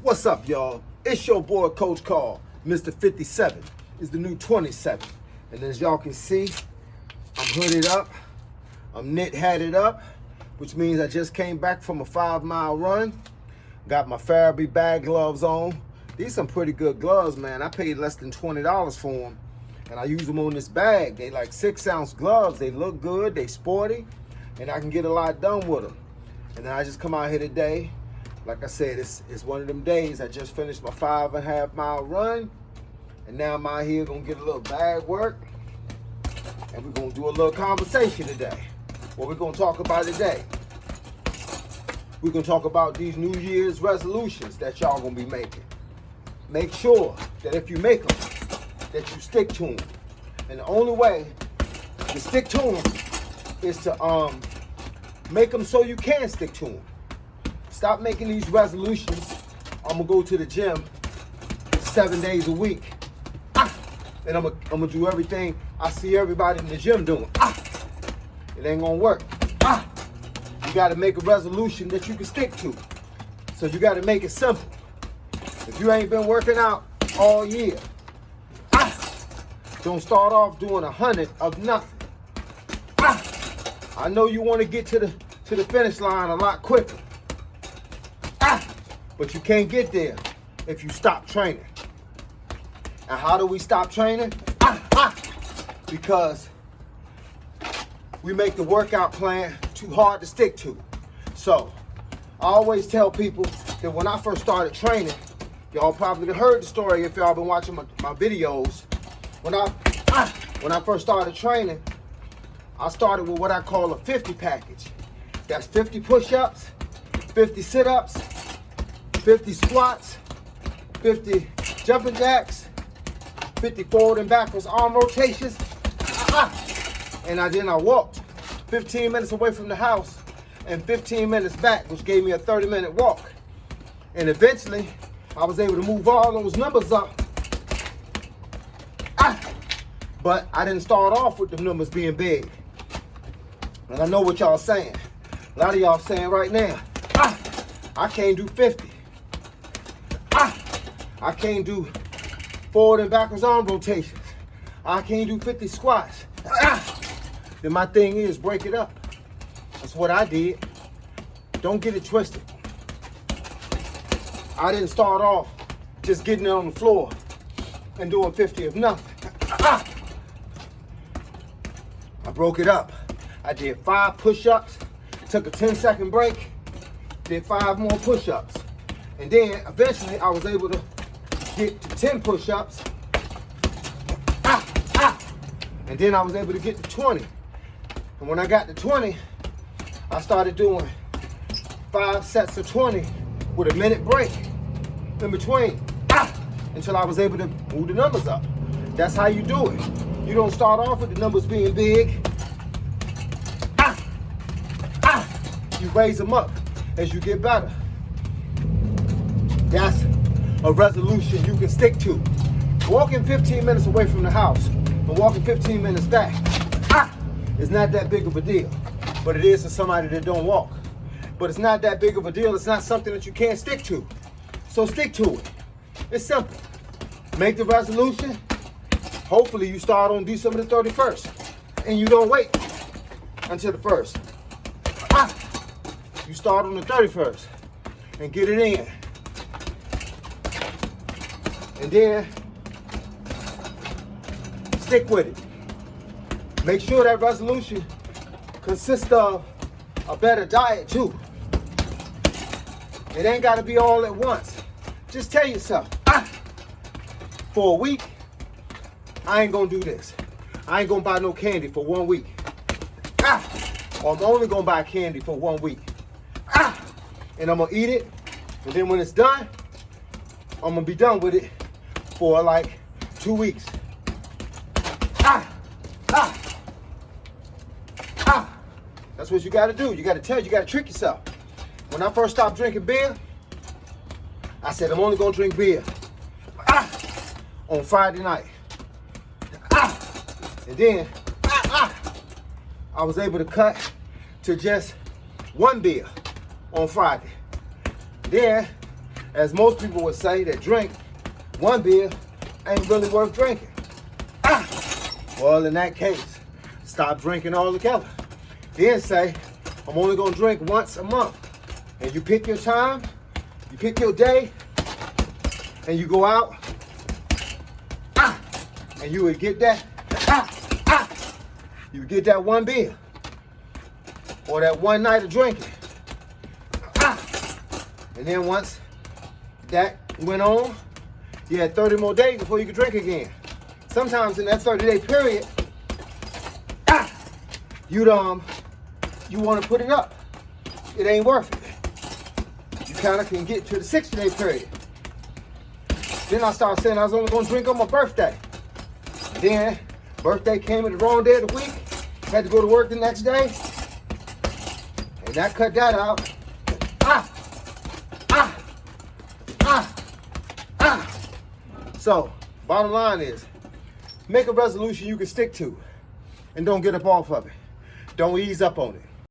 What's up, y'all? It's your boy, Coach Carl. Mr. 57 is the new 27. And as y'all can see, I'm hooded up. I'm knit-hatted up, which means I just came back from a 5-mile run. Got my Farabee bag gloves on. These some pretty good gloves, man. I paid less than $20 for them. And I use them on this bag. They like 6-ounce gloves. They look good, they sporty, and I can get a lot done with them. And then I just come out here today. Like I said, it's one of them days. I just finished my 5.5-mile run. And now I'm out here gonna get a little bag work. And we're gonna do a little conversation today. What we're gonna talk about today? We're gonna talk about these New Year's resolutions that y'all gonna be making. Make sure that if you make them, that you stick to them. And the only way to stick to them is to make them so you can stick to them. Stop making these resolutions. I'm gonna go to the gym 7 days a week. And I'm gonna do everything I see everybody in the gym doing. It ain't gonna work. You gotta make a resolution that you can stick to. So you gotta make it simple. If you ain't been working out all year, don't start off doing 100 of nothing. I know you wanna get to the finish line a lot quicker. But you can't get there if you stop training. And how do we stop training? Because we make the workout plan too hard to stick to. So I always tell people that when I first started training, y'all probably heard the story if y'all been watching my videos. When I first started training, I started with what I call a 50 package. That's 50 push-ups, 50 sit-ups, 50 squats, 50 jumping jacks, 50 forward and backwards arm rotations. And then I walked 15 minutes away from the house and 15 minutes back, which gave me a 30-minute walk. And eventually, I was able to move all those numbers up. But I didn't start off with the numbers being big. And I know what y'all saying. A lot of y'all saying right now, I can't do 50. I can't do forward and backwards arm rotations. I can't do 50 squats. Then my thing is break it up. That's what I did. Don't get it twisted. I didn't start off just getting it on the floor and doing 50 of nothing. I broke it up. I did 5 push-ups, took a 10-second break, did 5 more push-ups. And then eventually I was able to get to 10 push-ups. And then I was able to get to 20. And when I got to 20, I started doing 5 sets of 20 with a minute break in between. Until I was able to move the numbers up. That's how you do it. You don't start off with the numbers being big. You raise them up as you get better. That's a resolution you can stick to. Walking 15 minutes away from the house and walking 15 minutes back is not that big of a deal. But it is to somebody that don't walk. But it's not that big of a deal. It's not something that you can't stick to. So stick to it. It's simple. Make the resolution. Hopefully you start on December the 31st. And you don't wait until the 1st. You start on the 31st and get it in. And then stick with it. Make sure that resolution consists of a better diet too. It ain't gotta be all at once. Just tell yourself, for a week, I ain't gonna do this. I ain't gonna buy no candy for 1 week. Or I'm only gonna buy candy for 1 week. And I'm gonna eat it, and then when it's done, I'm gonna be done with it for like 2 weeks. That's what you gotta do. You gotta trick yourself. When I first stopped drinking beer, I said I'm only gonna drink beer on Friday night. And then I was able to cut to just 1 beer on Friday. Then as most people would say that drink one beer ain't really worth drinking. Well, in that case, stop drinking altogether. Then say, I'm only gonna drink once a month. And you pick your time, you pick your day, and you go out, and you would get that, you would get that one beer, or that one night of drinking. And then once that went on, you had 30 more days before you could drink again. Sometimes in that 30-day period, you want to put it up. It ain't worth it. You kind of can get to the 60-day period. Then I started saying I was only going to drink on my birthday. Then birthday came at the wrong day of the week. Had to go to work the next day. And that cut that out. So, bottom line is, make a resolution you can stick to and don't get up off of it. Don't ease up on it.